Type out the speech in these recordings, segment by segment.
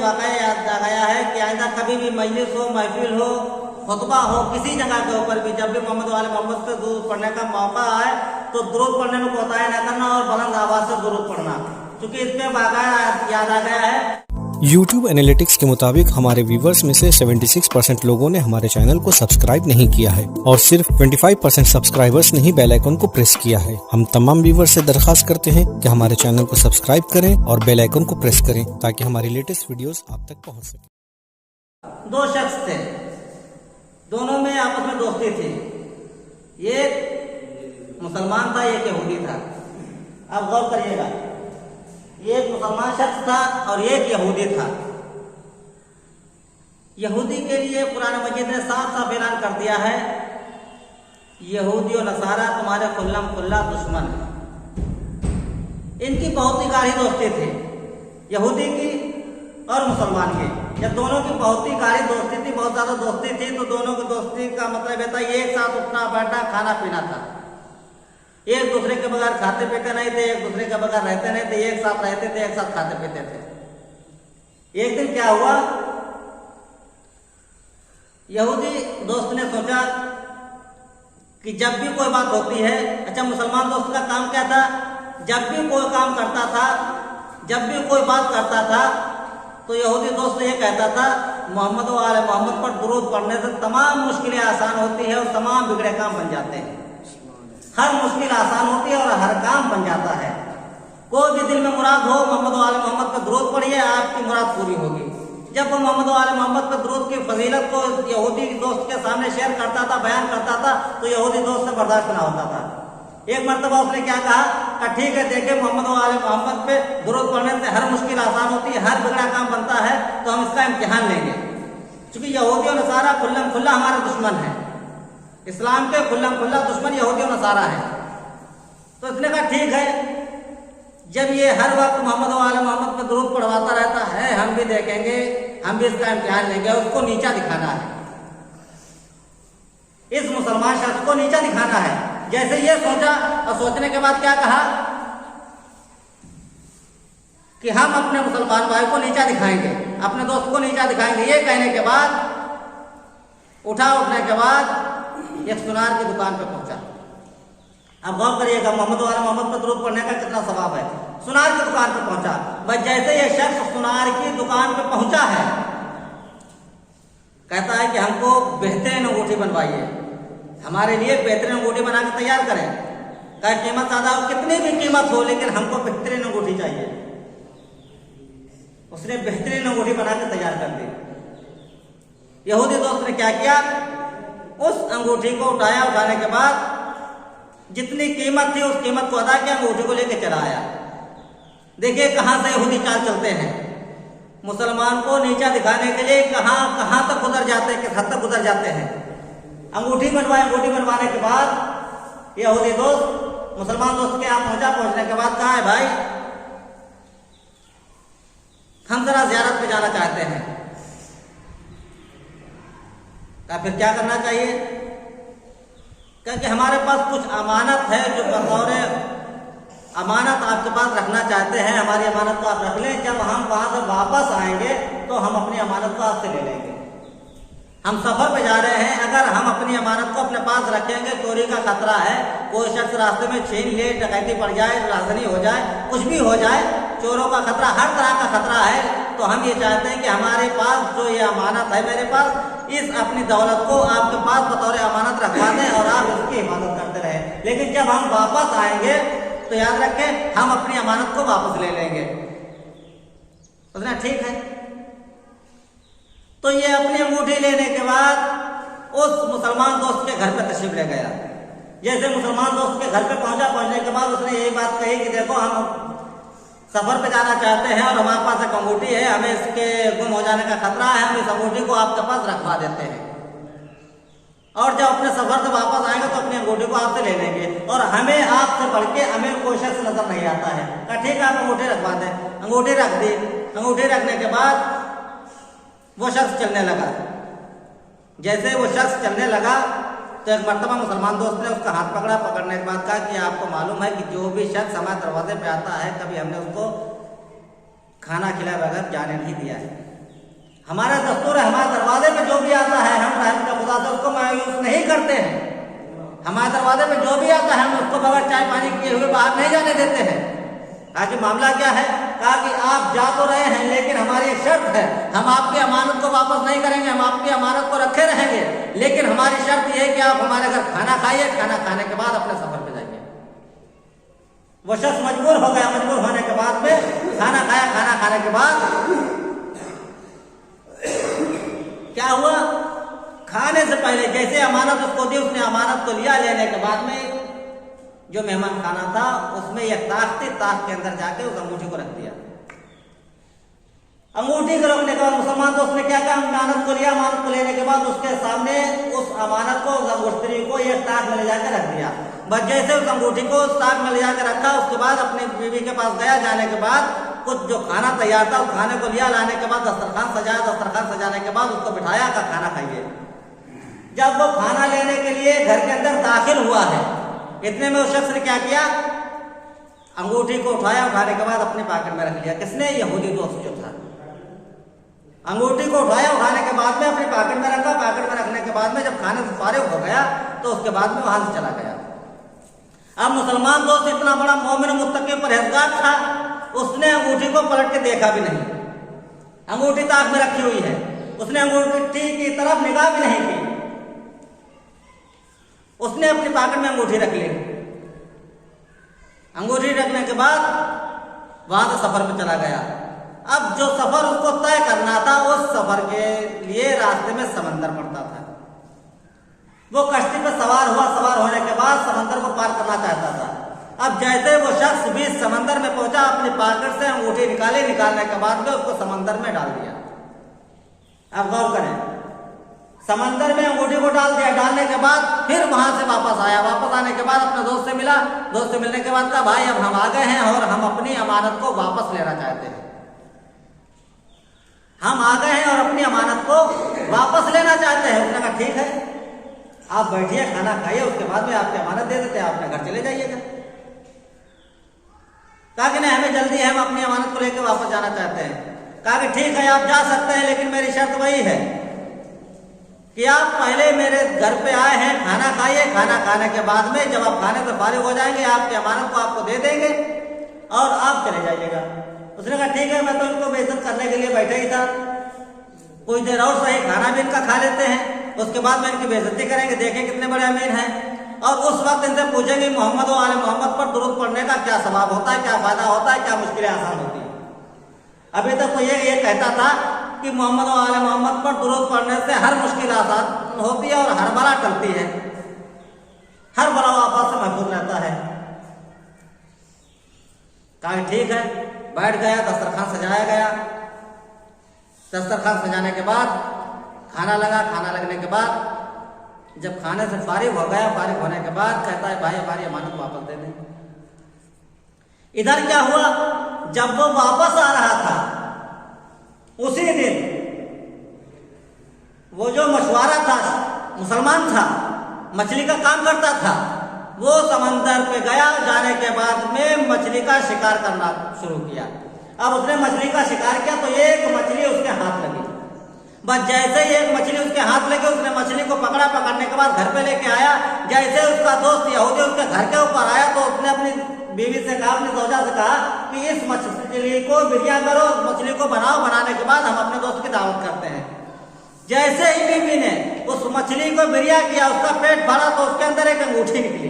वाक़या याद आ गया है कि आइंदा कभी भी मजलिस हो, महफिल हो, खुतबा हो, किसी जगह के ऊपर भी जब भी मोहम्मद वाले मोहम्मद पे दुरूद पढ़ने का मौका आए तो दुरूद पढ़ने में कोताही न करना और बुलंद आवाज से दुरूद पढ़ना, क्योंकि इसमें वाक़या याद आ गया है। YouTube एनालिटिक्स के मुताबिक हमारे व्यूवर्स में से 76% लोगों ने हमारे चैनल को सब्सक्राइब नहीं किया है और सिर्फ 25% सब्सक्राइबर्स ने ही बेल आइकन को प्रेस किया है। हम तमाम व्यूवर्स से दरखास्त करते हैं कि हमारे चैनल को सब्सक्राइब करें और बेल आइकन को प्रेस करें ताकि हमारी लेटेस्ट वीडियोस आप तक पहुंच सके। दो शख्स थे, दोनों में आपस में दोस्ती थी। एक मुसलमान था, एक यहूदी था। आप गौर करिएगा, एक मुसलमान शख्स था और एक यहूदी था। यहूदी के लिए कुरान मजीद ने साफ साफ ऐलान कर दिया है, यहूदी और नसारा तुम्हारे खुल्लम खुल्ला दुश्मन है। इनकी बहुत ही गाढ़ी दोस्ती थी, यहूदी की और मुसलमान की। जब दोनों की बहुत ही गाढ़ी दोस्ती थी, बहुत ज्यादा दोस्ती थी, तो दोनों की दोस्ती का मतलब ये था एक साथ उठना बैठना खाना पीना था। एक दूसरे के बगैर खाते पीते नहीं थे, एक दूसरे के बगैर रहते नहीं थे, एक साथ रहते थे, एक साथ खाते पीते थे। एक दिन क्या हुआ, यहूदी दोस्त ने सोचा कि जब भी कोई बात होती है, अच्छा मुसलमान दोस्त का काम क्या था, जब भी कोई काम करता था, जब भी कोई बात करता था, तो यहूदी दोस्त ये कहता था मोहम्मद वाले मोहम्मद पर दुरूद पढ़ने से तमाम मुश्किलें आसान होती है और तमाम बिगड़े काम बन जाते हैं। हर मुश्किल आसान होती है और हर काम बन जाता है। कोई भी दिल में मुराद हो, मोहम्मद वाले मोहम्मद पर दुरूद पढ़िए, आपकी मुराद पूरी होगी। जब वो मोहम्मद वाले मोहम्मद पर दुरूद की फजीलत को यहूदी दोस्त के सामने शेयर करता था, बयान करता था, तो यहूदी दोस्त से बर्दाश्त ना होता था। एक मरतबा उसने क्या कहा, ठीक है देखे मोहम्मद वाले मोहम्मद पे दुरूद पढ़ने से हर मुश्किल आसान होती है, हर बिगड़ा काम बनता है, तो हम इसका इम्तिहान लेंगे। क्योंकि यहूदी और नसारा खुल्लम खुल्ला हमारे दुश्मन है, इस्लाम के खुल्लम खुल्ला दुश्मन यहूदी और नसारा है। तो इसने कहा ठीक है, जब ये हर वक्त मोहम्मद वाले मोहम्मद पे दुरूद पढ़वाता रहता है, हम भी देखेंगे, हम भी इसका इम्तिहान लेंगे, उसको नीचा दिखाना है, इस मुसलमान शख्स को नीचा दिखाना है। जैसे ये सोचा और सोचने के बाद क्या कहा कि हम अपने मुसलमान भाई को नीचा दिखाएंगे, अपने दोस्त को नीचा दिखाएंगे। ये कहने के बाद उठने के बाद एक सुनार की दुकान पे पहुंचा। अब गौर करिएगा, मोहम्मद वाला मोहम्मद पर दुरूद पढ़ने का कितना सवाब है। सुनार की दुकान पे पहुंचा, बस जैसे ये शख्स सुनार की दुकान पे पहुंचा है, कहता है कि हमको बेहतरीन अंगूठी बनवाइए, हमारे लिए बेहतरीन अंगूठी बना के तैयार करें। कहा कीमत ज्यादा हो, कितनी भी कीमत हो, लेकिन हमको बेहतरीन अंगूठी चाहिए। उसने बेहतरीन अंगूठी बना के तैयार कर दी। यहूदी दोस्त ने क्या किया, उस अंगूठी को उठाया, उठाने के बाद जितनी कीमत थी उस कीमत को अदा किया, अंगूठी को लेकर चला आया। देखिए कहां से यहूदी चाल चलते हैं, मुसलमान को नीचा दिखाने के लिए कहां तक गुजर जाते हैं, किस हद तक गुजर जाते हैं। अंगूठी बनवाए, अंगूठी बनवाने के बाद यहूदी दोस्त मुसलमान दोस्त के यहाँ पहुंचा। पहुंचने के बाद कहा है भाई हम जरा ज़ियारत पे जाना चाहते हैं। कहा फिर क्या करना चाहिए, क्योंकि हमारे पास कुछ अमानत है जो बतौर अमानत आपके पास रखना चाहते हैं, हमारी अमानत को आप रख लें, जब हम वहां से वापस आएंगे तो हम अपनी अमानत को आपसे ले लेंगे। हम सफर पे जा रहे हैं, अगर हम अपनी अमानत को अपने पास रखेंगे, चोरी का खतरा है, कोई शख्स रास्ते में छीन ले, डकैती पड़ जाए, राजनी हो जाए, कुछ भी हो जाए, चोरों का खतरा, हर तरह का खतरा है, तो हम ये चाहते हैं कि हमारे पास जो ये अमानत है, मेरे पास इस अपनी दौलत को आपके पास बतौर अमानत रखवा दें और आप इसकी हिफाजत करते रहें, लेकिन जब हम वापस आएंगे तो याद रखें हम अपनी अमानत को वापस ले लेंगे। उसने ठीक है। तो ये अपनी अंगूठी लेने के बाद उस मुसलमान दोस्त के घर पे तशरीफ ले गया। जैसे मुसलमान दोस्त के घर पे पहुंचा, पहुंचने के बाद उसने यही बात कही कि देखो हम सफर पे जाना चाहते हैं और हमारे पास एक अंगूठी है, हमें इसके गुम हो जाने का खतरा है, हम इस अंगूठी को आपके पास रखवा देते हैं और जब अपने सफर से वापस आएंगे तो अपनी अंगूठी को आपसे ले लेंगे और हमें आपसे बढ़ के हमें कोई शख्स नजर नहीं आता है। कहा ठीक है आप अंगूठी रखवा दें। अंगूठी रख दी। अंगूठी रखने के बाद वो शख्स चलने लगा। जैसे वो शख्स चलने लगा तो एक मर्तबा मुसलमान दोस्त ने उसका हाथ पकड़ा। पकड़ने के बाद कहा कि आपको मालूम है कि जो भी शख्स हमारे दरवाजे पे आता है कभी हमने उसको खाना खिलाए बगैर जाने नहीं दिया है। हमारा दस्तूर है, हमारे दरवाजे पे जो भी आता है हम रहम का खुदा से उसको मायूस नहीं करते हैं। हमारे दरवाजे पे जो भी आता है हम उसको बगैर चाय पानी किए हुए बाहर नहीं जाने देते हैं। कहा कि मामला क्या है? कहा कि आप जा तो रहे हैं लेकिन हमारी एक शर्त है, हम आपकी अमानत को वापस नहीं करेंगे, हम आपकी अमानत को रखे रहेंगे, लेकिन हमारी शर्त यह है कि आप हमारे घर खाना खाइए, खाना खाने के बाद अपने सफर पे जाइए। वो शख्स मजबूर हो गया, मजबूर होने के बाद में खाना खाया, खाना खाने के बाद क्या हुआ? खाने से पहले जैसे अमानत उसको दी, उसने अमानत को लिया, लेने के बाद में जो मेहमान खाना था उसमें एक ताक थी, ताक के अंदर जाके उस अंगूठी को रख दिया। अंगूठी को रखने के बाद मुसलमान दोस्त ने क्या कहा? अमानत को लिया, अमानत को लेने के बाद उसके सामने उस अमानत को, उस अंगूठी को एक ताक में ले जाकर रख दिया। बस जैसे उस अंगूठी को उस ताक में ले जाकर रखा, उसके बाद अपनी बीवी के पास गया। जाने के बाद कुछ जो खाना तैयार था उस खाने को लिया, लाने के बाद दस्तरखान सजाया, दस्तरखान सजाने के बाद उसको बिठाया का खाना खाइए। जब वो खाना लेने के लिए घर के अंदर दाखिल हुआ है, इतने में उस शख्स ने क्या किया? अंगूठी को उठाया, उठाने के बाद अपने पॉकेट में रख लिया। किसने? यहूदी दोस्त जो था। अंगूठी को उठाया, उठाने के बाद में अपने पॉकेट में रखा, पॉकेट में रखने के बाद में जब खाने से फारिग हो गया तो उसके बाद में वहां से चला गया। अब मुसलमान दोस्त इतना बड़ा मोमिन मुत्तकी परहेजगार था, उसने अंगूठी को पलट के देखा भी नहीं। अंगूठी ताक में रखी हुई है, उसने अंगूठी की तरफ निगाह भी नहीं की, उसने अपनी पॉकेट में अंगूठी रख ली। अंगूठी रखने के बाद वहां से सफर पे चला गया। अब जो सफर उसको तय करना था, उस सफर के लिए रास्ते में समंदर पड़ता था। वो कश्ती पे सवार हुआ, सवार होने के बाद समंदर को पार करना चाहता था। अब जैसे वो शख्स बीच समंदर में पहुंचा, अपनी पॉकेट से अंगूठी निकाली, निकालने के बाद में उसको समंदर में डाल दिया। अब गौर करें, समंदर में अंगूठी को डाल दिया, डालने के बाद फिर वहां से वापस आया। वापस आने के बाद अपने दोस्त से मिला, दोस्त से मिलने के बाद कहा भाई अब हम आ गए हैं और हम अपनी अमानत को वापस लेना चाहते हैं। हम आ गए हैं और अपनी अमानत को वापस लेना चाहते हैं। उसने कहा ठीक है, आप बैठिए, खाना खाइए, उसके बाद में आपकी अमानत दे देते हैं, आप अपने घर चले जाइएगा। कहा कि नहीं, हमें जल्दी है, हम अपनी अमानत को लेकर वापस जाना चाहते हैं। कहा कि ठीक है, आप जा सकते हैं, लेकिन मेरी शर्त वही है कि आप पहले मेरे घर पे आए हैं, खाना खाइए, खाना खाने के बाद में जब आप खाने से फारिग हो जाएंगे, आपकी अमानत को आपको दे देंगे और आप चले जाइएगा। उसने कहा ठीक है, मैं तो इनको बेइज्जत करने के लिए बैठा ही था, कुछ देर और सही खाना भी इनका खा लेते हैं, उसके बाद में इनकी बेइज्जती करेंगे, देखें कितने बड़े अमीर हैं, और उस वक्त इनसे पूछेंगे मोहम्मद और आले मोहम्मद पर दुरूद पढ़ने का क्या सवाब होता है, क्या फायदा होता है, क्या मुश्किलें आसान होती है। अभी तक तो ये कहता था कि मोहम्मद और आले मोहम्मद पर दुरूद पढ़ने से हर मुश्किल आसान होती है और हर बला टलती है, हर बला आफत से महफूज रहता है। कहा ठीक है, बैठ गया, दस्तरखान सजाया गया। दस्तरखान सजाने के बाद खाना लगा, खाना लगने के बाद जब खाने से फारिग हो गया, फारिग होने के बाद कहता है भाई हमारी अमानत वापस दे दें। इधर क्या हुआ, जब वो वापस आ रहा था उसी दिन वो जो मछुआरा था, मुसलमान था, मछली का काम करता था, वो समंदर पे गया। जाने के बाद में मछली का शिकार करना शुरू किया। अब उसने मछली का शिकार किया तो एक मछली उसके हाथ लगी। बस जैसे ही एक मछली उसके हाथ लगी, उसने मछली को पकड़ा, पकड़ने के बाद घर पे लेके आया। जैसे उसका दोस्त यहूदी उसके घर के ऊपर आया तो उसने अपनी बीवी से कहा, अपनी सौजा से कहा कि इस मछली को बिरया करो, मछली को बनाओ, बनाने के बाद हम अपने दोस्त की दावत करते हैं। जैसे ही बीवी ने उस मछली को बिरया किया, उसका पेट भरा तो उसके अंदर एक अंगूठी निकली।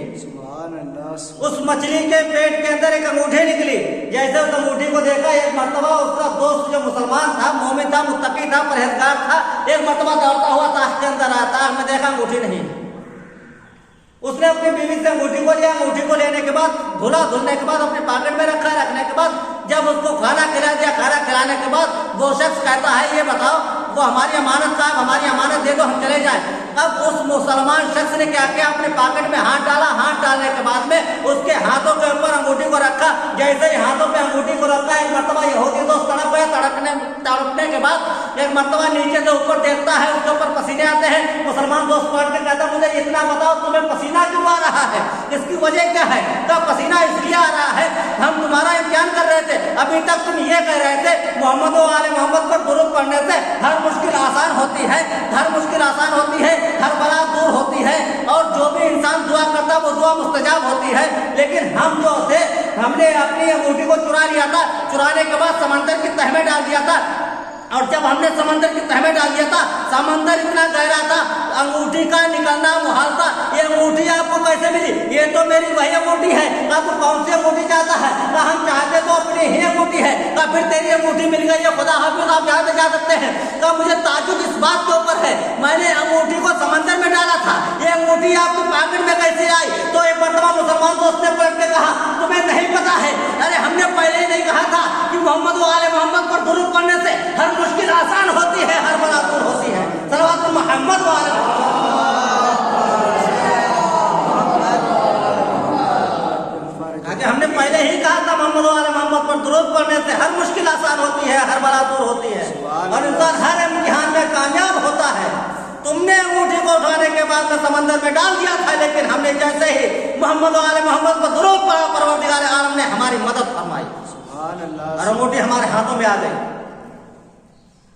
उस मछली के पेट के अंदर एक अंगूठी निकली। जैसे उस अंगूठी को देखा, एक मर्तबा उसका दोस्त जो मुसलमान था, मोमिन था, मुत्तकी था, परहेजगार था, एक मर्तबा दौड़ता हुआ ताश के अंदर आया। ताश में देखा अंगूठी नहीं। उसने अपनी बीवी से अंगूठी को लिया। अंगूठी को लेने के बाद धुला, धुलने के बाद अपने पॉकेट में रखा। रखने के बाद जब उसको खाना खिला दिया, खाना खिलाने के बाद वो शख्स कहता है ये बताओ वो हमारी अमानत साहब, हमारी अमानत दे दो, हम चले जाएं। अब उस मुसलमान शख्स ने क्या किया, अपने पॉकेट में हाथ डाला। हाथ डालने के बाद में उसके हाथों के ऊपर अंगूठी को रखा। जैसे ही हाथों पे अंगूठी को रखा, एक मर्तबा यहूदी दोस्त तड़प गया। तड़पने के बाद एक मर्तबा नीचे से ऊपर देखता है, उसके ऊपर पसीने आते हैं। मुसलमान दोस्त पलट के कहता मुझे इतना बताओ तुम्हें पसीना क्यों आ रहा है, इसकी वजह क्या है? तो पसीना इसलिए आ रहा है, हम तुम्हारा इम्तिहान कर रहे थे। अभी तक तुम ये कह रहे थे मोहम्मद और आले मोहम्मद पर दुरूद पढ़ने से हर मुश्किल हमने अपनी अंगूठी को चुरा लिया था। चुराने के बाद समंदर की तह में डाल दिया था, और जब हमने समंदर की तह में डाल दिया था, समंदर इतना गहरा था, अंगूठी का निकलना मुहाल था। ये अंगूठी आपको कैसे मिली? ये तो मेरी वही अंगूठी है। कहा तो कौन सी अंगूठी चाहता है? कहा हम चाहते तो अपनी ही अंगूठी है। कहा फिर तेरी अंगूठी मिल गई है, खुदा हाफिज, आप यहाँ से जा सकते हैं। कहा मुझे ताजुब इस बात के ऊपर है, मैंने अंगूठी को समंदर में डाला था, ये अंगूठी आपकी पॉकेट में कैसे आई? तो एक मरतबा मुसलमान दोस्त ने पलट के कहा तुम्हें नहीं पता है? अरे हमने पहले ही नहीं कहा था कि मोहम्मद व आले मोहम्मद पर दुरूद पढ़ने से हर मुश्किल आसान होती है, हर बला दूर होती है। सल्लल्लाहु मोहम्मद व आले मोहम्मद। हमने पहले ही कहा था मोहम्मद व आले मोहम्मद पर दुरूद पढ़ने से हर मुश्किल आसान होती है, हर बला दूर होती है, और इंसान हर इम्तिहान में कामयाब होता है। तुमने अंगूठी को उठाने के बाद में समंदर में डाल दिया था, लेकिन हमने जैसे ही मोहम्मद व आले मोहम्मद पर दुरूद पढ़ा, परवरदिगार आलम ने हमारी मदद फरमाई और अंगूठी हमारे हाथों में आ गई।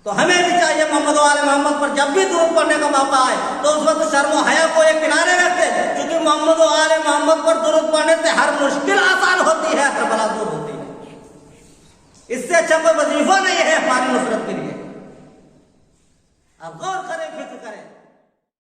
तो हमें भी चाहिए मोहम्मद व आले मोहम्मद पर जब भी दुरूद पढ़ने का मौका आए तो उस वक्त शर्म हया को एक किनारे रख दे, क्योंकि मोहम्मद व आले मोहम्मद पर दुरूद पढ़ने से हर मुश्किल आसान होती है, हर बला दूर होती है। इससे अच्छा कोई